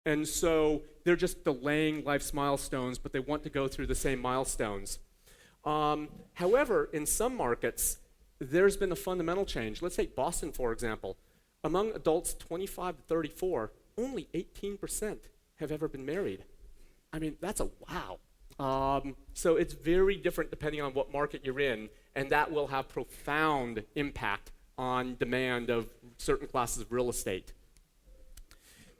And so they're just delaying life's milestones, but they want to go through the same milestones. However, in some markets, there's been a fundamental change. Let's take Boston, for example. Among adults 25 to 34, only 18% have ever been married. I mean, that's a wow. So it's very different depending on what market you're in, and that will have profound impact on demand of certain classes of real estate.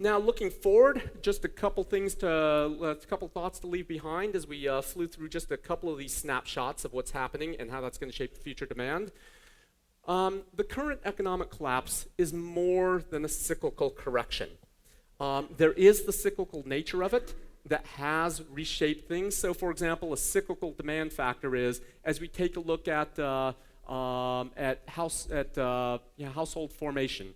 Now, looking forward, just a couple thoughts to leave behind as we flew through just a couple of these snapshots of what's happening and how that's going to shape future demand. The current economic collapse is more than a cyclical correction. There is the cyclical nature of it that has reshaped things. So, for example, a cyclical demand factor is, as we take a look at household formation,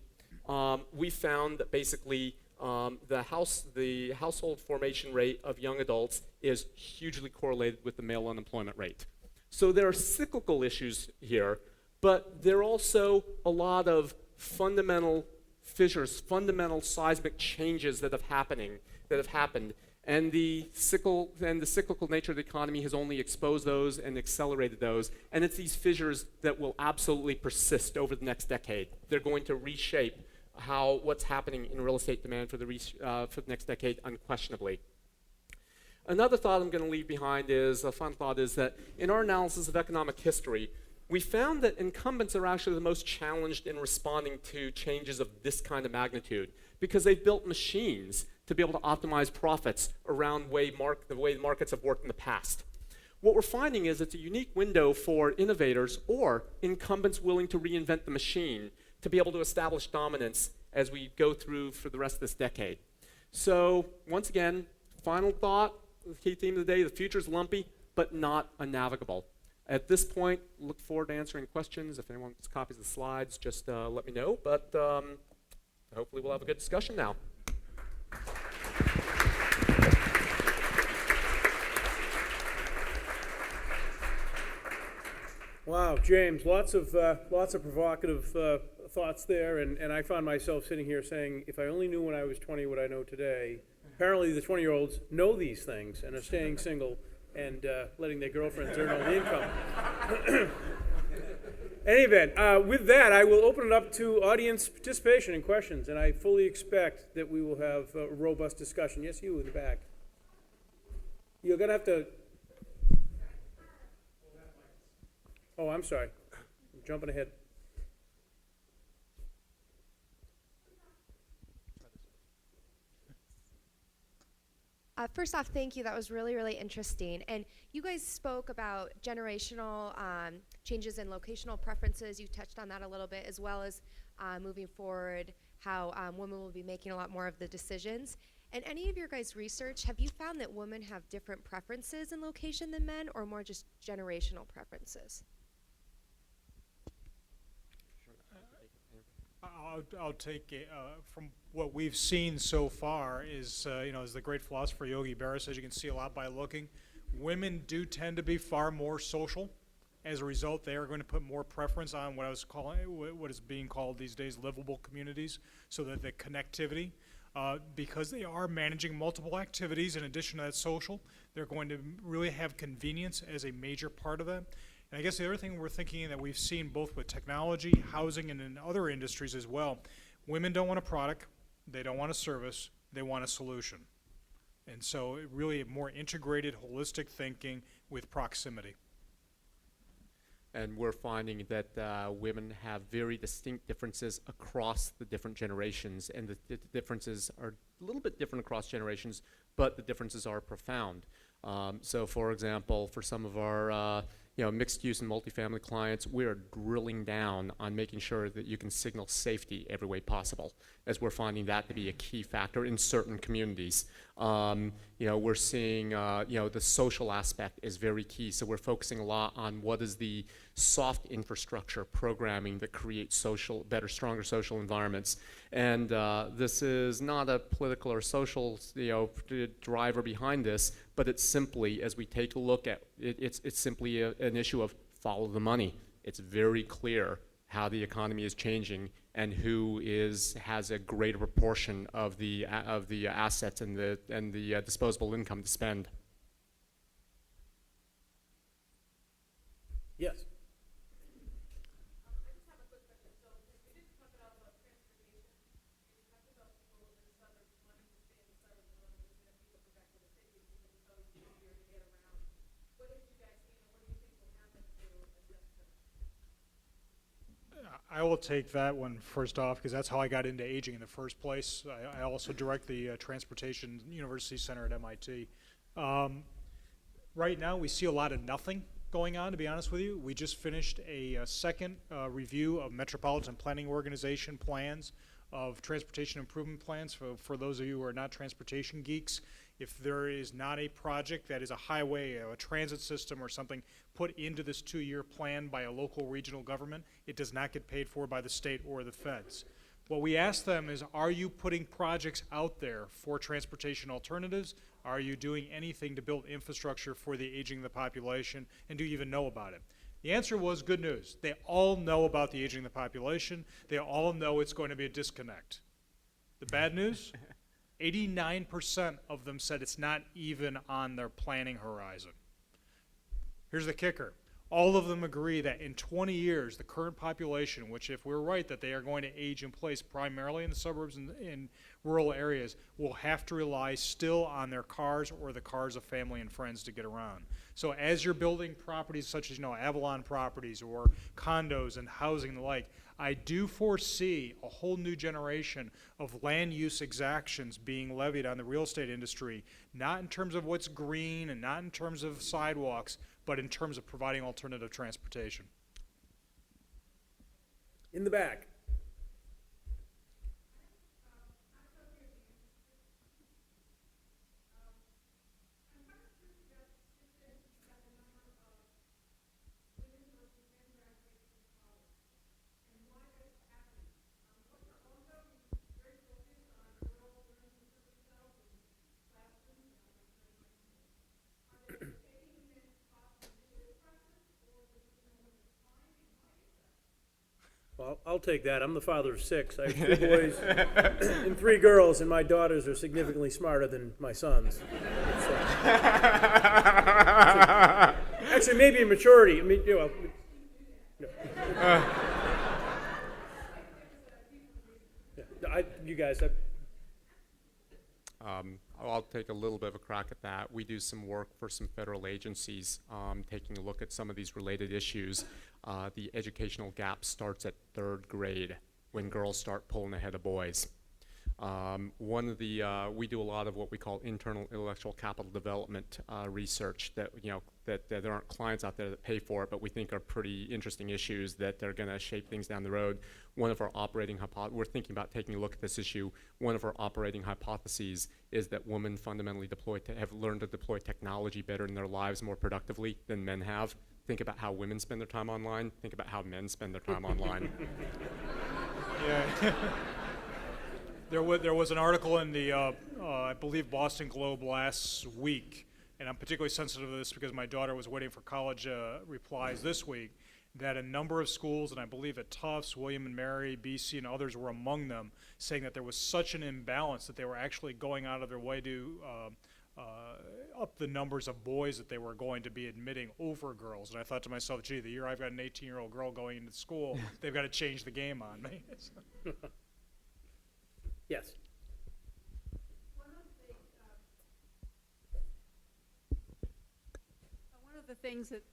we found that basically the household formation rate of young adults is hugely correlated with the male unemployment rate. So there are cyclical issues here, but there are also a lot of fundamental fissures, fundamental seismic changes that have happened, and the cyclical nature of the economy has only exposed those and accelerated those, and it's these fissures that will absolutely persist over the next decade. They're going to reshape what's happening in real estate demand for the next decade, unquestionably. Another thought I'm going to leave behind a final thought is that in our analysis of economic history, we found that incumbents are actually the most challenged in responding to changes of this kind of magnitude because they've built machines to be able to optimize profits around the way markets have worked in the past. What we're finding is it's a unique window for innovators or incumbents willing to reinvent the machine to be able to establish dominance as we go through for the rest of this decade. So once again, final thought, the key theme of the day, the future is lumpy, but not unnavigable. At this point, look forward to answering questions. If anyone wants copies of the slides, just let me know, but hopefully we'll have a good discussion now. Wow, James, lots of provocative thoughts there, and I found myself sitting here saying, if I only knew when I was 20 what I know today. Apparently the 20-year-olds know these things and are staying single and letting their girlfriends earn all the income. In any event, with that, I will open it up to audience participation and questions, and I fully expect that we will have a robust discussion. Yes, you in the back. You're going to have to... Oh, I'm sorry. I'm jumping ahead. First off, thank you. That was really, really interesting. And you guys spoke about generational changes in locational preferences. You touched on that a little bit, as well as moving forward, how women will be making a lot more of the decisions. In any of your guys' research, have you found that women have different preferences in location than men, or more just generational preferences? I'll take it from what we've seen so far is, as the great philosopher Yogi Berra says, you can see a lot by looking. Women do tend to be far more social. As a result, they are going to put more preference on what is being called these days livable communities, so that the connectivity, because they are managing multiple activities in addition to that social, they're going to really have convenience as a major part of that. And I guess the other thing we're thinking that we've seen both with technology, housing, and in other industries as well, women don't want a product, they don't want a service, they want a solution. And so really more integrated, holistic thinking with proximity. And we're finding that women have very distinct differences across the different generations, and the differences are a little bit different across generations, but the differences are profound. So for example, for some of our mixed use and multifamily clients, we are drilling down on making sure that you can signal safety every way possible, as we're finding that to be a key factor in certain communities. We're seeing, the social aspect is very key, so we're focusing a lot on what is the soft infrastructure programming that creates better, stronger social environments. And this is not a political or social, driver behind this, but it's simply, as we take a look at it, it's simply an issue of follow the money. It's very clear how the economy is changing, and who has a greater proportion of the assets and the disposable income to spend. Yes. I will take that one first off because that's how I got into aging in the first place. I also direct the Transportation University Center at MIT. Right now, we see a lot of nothing going on, to be honest with you. We just finished a second review of Metropolitan Planning Organization plans of transportation improvement plans for those of you who are not transportation geeks. If there is not a project that is a highway, a transit system, or something put into this 2-year plan by a local regional government, it does not get paid for by the state or the feds. What we ask them is, are you putting projects out there for transportation alternatives? Are you doing anything to build infrastructure for the aging of the population? And do you even know about it? The answer was good news. They all know about the aging of the population. They all know it's going to be a disconnect. The bad news? 89% of them said it's not even on their planning horizon. Here's the kicker. All of them agree that in 20 years, the current population, which if we're right that they are going to age in place primarily in the suburbs and in rural areas, will have to rely still on their cars or the cars of family and friends to get around. So as you're building properties such as, Avalon properties or condos and housing and the like, I do foresee a whole new generation of land use exactions being levied on the real estate industry, not in terms of what's green and not in terms of sidewalks, but in terms of providing alternative transportation. In the back. Well, I'll take that. I'm the father of 6. I have 2 boys and 3 girls, and my daughters are significantly smarter than my sons. Actually, maybe in maturity. I mean, you guys. I'll take a little bit of a crack at that. We do some work for some federal agencies taking a look at some of these related issues. The educational gap starts at 3rd grade when girls start pulling ahead of boys. We do a lot of what we call internal intellectual capital development research that there aren't clients out there that pay for it, but we think are pretty interesting issues that are going to shape things down the road. One of our we're thinking about taking a look at this issue. One of our operating hypotheses is that women fundamentally have learned to deploy technology better in their lives more productively than men have. Think about how women spend their time online. Think about how men spend their time online. Yeah. There was an article in the, I believe, Boston Globe last week, and I'm particularly sensitive to this because my daughter was waiting for college replies this week, that a number of schools, and I believe at Tufts, William and Mary, BC, and others were among them, saying that there was such an imbalance that they were actually going out of their way to up the numbers of boys that they were going to be admitting over girls. And I thought to myself, gee, the year I've got an 18-year-old girl going into school, they've got to change the game on me. Yes. One of the things that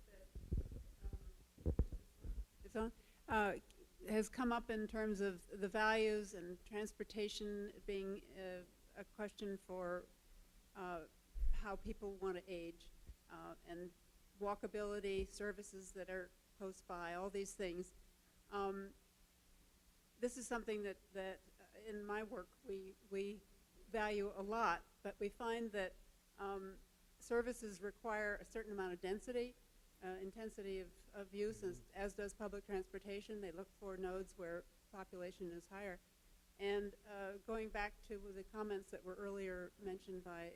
it's on, has come up in terms of the values and transportation being a question for how people want to age, and walkability, services that are close by, all these things. This is something that in my work we value a lot, but we find that services require a certain amount of density, intensity of use, as does public transportation. They look for nodes where population is higher. And going back to the comments that were earlier mentioned by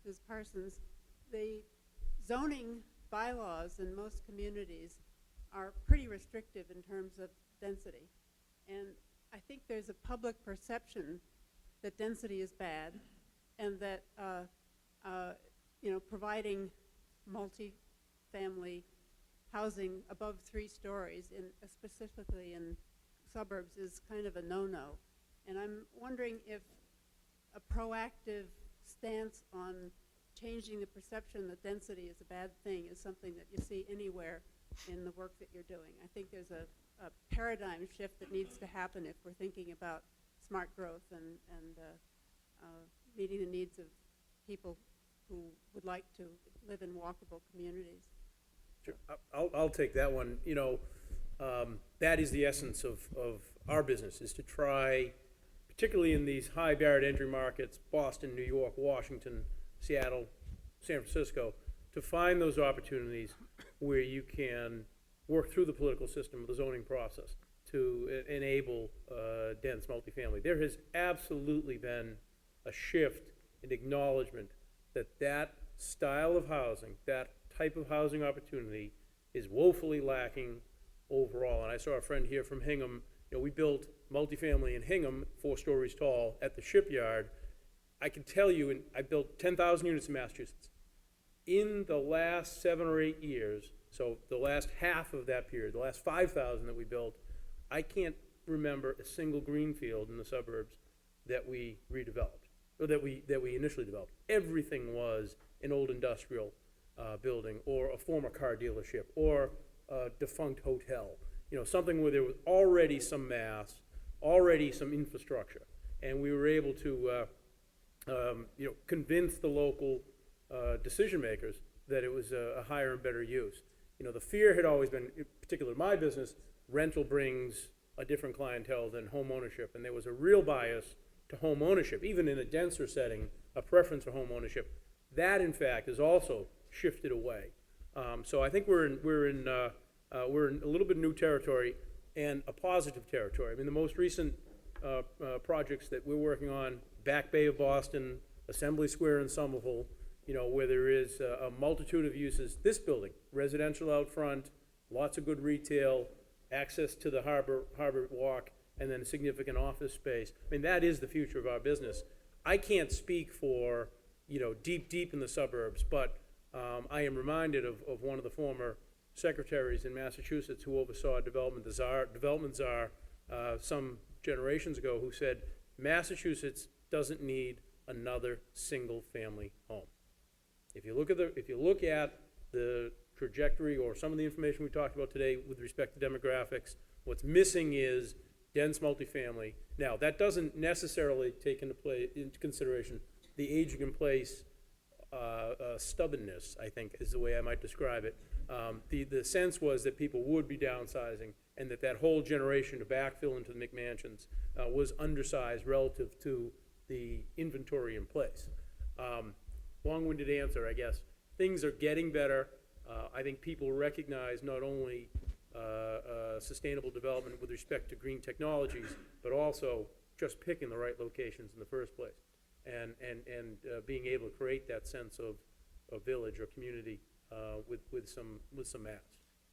Ms. Parsons, the zoning bylaws in most communities are pretty restrictive in terms of density. And I think there's a public perception that density is bad, and that providing multi-family housing above 3 stories, specifically in suburbs, is kind of a no-no. And I'm wondering if a proactive stance on changing the perception that density is a bad thing is something that you see anywhere in the work that you're doing. I think there's a paradigm shift that needs to happen if we're thinking about smart growth and meeting the needs of people who would like to live in walkable communities. Sure. I'll take that one. That is the essence of our business, is to try, particularly in these high barrier to entry markets, Boston, New York, Washington, Seattle, San Francisco, to find those opportunities where you can work through the political system, the zoning process, to enable dense multifamily. There has absolutely been a shift in acknowledgement that that style of housing, that type of housing opportunity, is woefully lacking overall. And I saw a friend here from Hingham. We built multifamily in Hingham, 4 stories tall, at the shipyard. I can tell you, and I built 10,000 units in Massachusetts. In the last 7 or 8 years, so the last half of that period, the last 5,000 that we built, I can't remember a single greenfield in the suburbs that we redeveloped, or that we initially developed. Everything was an old industrial building, or a former car dealership, or a defunct hotel. Something where there was already some mass, already some infrastructure, and we were able to convince the local decision makers that it was a higher and better use. The fear had always been, in particular in my business, rental brings a different clientele than home ownership, and there was a real bias to home ownership, even in a denser setting, a preference for home ownership. That, in fact, has also shifted away. So I think we're in a little bit new territory, and a positive territory. I mean, the most recent projects that we're working on, Back Bay of Boston, Assembly Square in Somerville, where there is a multitude of uses. This building, residential out front, lots of good retail, access to the harbor walk, and then significant office space. I mean, that is the future of our business. I can't speak for, deep in the suburbs, but I am reminded of one of the former secretaries in Massachusetts who oversaw development czar some generations ago, who said, Massachusetts doesn't need another single-family home. If you look at the trajectory, or some of the information we talked about today with respect to demographics, what's missing is dense multifamily. Now, that doesn't necessarily take into consideration the aging in place stubbornness, I think is the way I might describe it. The sense was that people would be downsizing, and that whole generation to backfill into the McMansions was undersized relative to the inventory in place. Long-winded answer, I guess. Things are getting better. I think people recognize not only sustainable development with respect to green technologies, but also just picking the right locations in the first place, and being able to create that sense of village or community with some mass.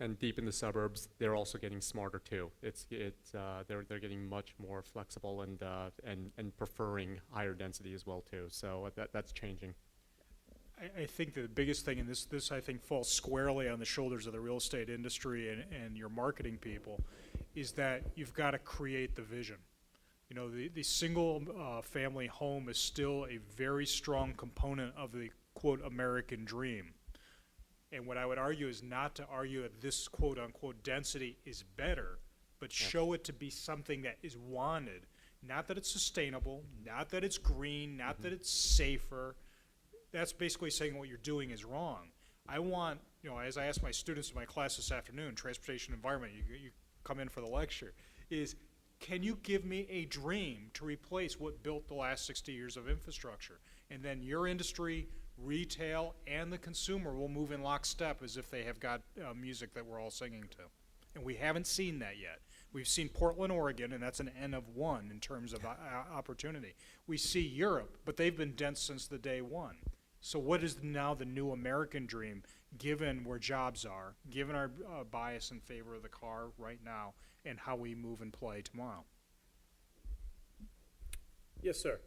And deep in the suburbs, they're also getting smarter too. They're getting much more flexible and preferring higher density as well too. So that's changing. I think the biggest thing, and this I think falls squarely on the shoulders of the real estate industry and your marketing people, is that you've got to create the vision. The single family home is still a very strong component of the quote American dream. And what I would argue is not to argue that this quote unquote density is better, but show it to be something that is wanted. Not that it's sustainable, not that it's green, not that it's safer. That's basically saying what you're doing is wrong. I want, as I asked my students in my class this afternoon, transportation environment, you come in for the lecture, is can you give me a dream to replace what built the last 60 years of infrastructure? And then your industry, retail, and the consumer will move in lockstep as if they have got music that we're all singing to. And we haven't seen that yet. We've seen Portland, Oregon, and that's an N of 1 in terms of opportunity. We see Europe, but they've been dense since the day one. So what is now the new American dream, given where jobs are, given our bias in favor of the car right now, and how we move and play tomorrow? Yes, sir.